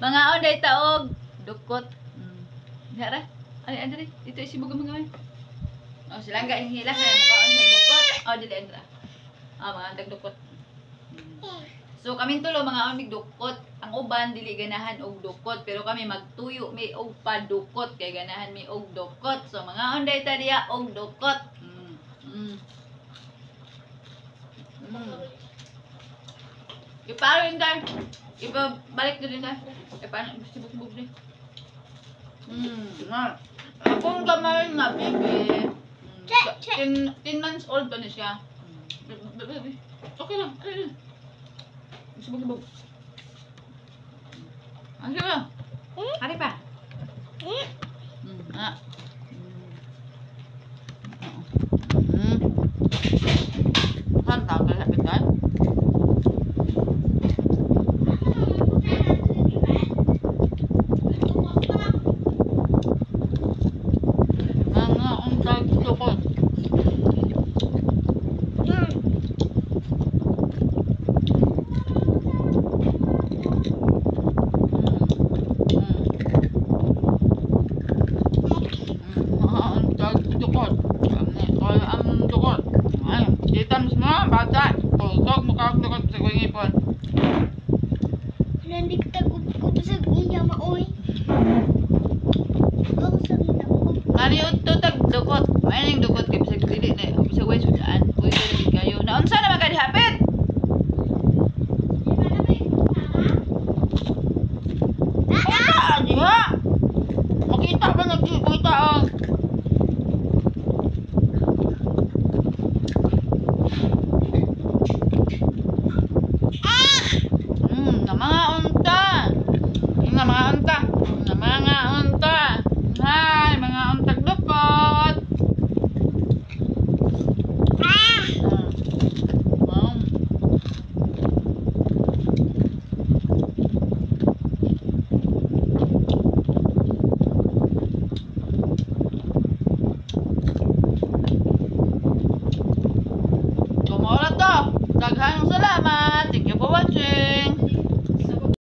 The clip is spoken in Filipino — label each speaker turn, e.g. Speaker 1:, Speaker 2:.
Speaker 1: Mga onday taog, dukot. Dara. Ay, Andre, dito isibog ang mga. Oh, sila nga hila kaya makaon sa dukot. Oh, dili Andra. Mga andag dukot. So kaming tulo mga on dukot. Ang uban dili ganahan og dukot, pero kami magtuyo mi og padukot kay ganahan mi og dukot. So mga onday ta diya og dukot. Iparo yun tayo. Balik na din tayo. Paano? Sibuk-buk din. Akong gamay nga, baby. 10 months old pa na siya. Okay lang. Sibuk-buk. Ang siya. Hari pa. Hantang ka sa pitan.
Speaker 2: Nanti kita kutu segini sama oi.
Speaker 1: Nari uto tag dukot. May ning dukot kay bisag dili na bisag way sudaan. Uy dili kayo. Naunsa na makadihapit? Kita diha. Makita ba nagkita ang Hai, mga untag dukot. Kumora to. Daghang salamat.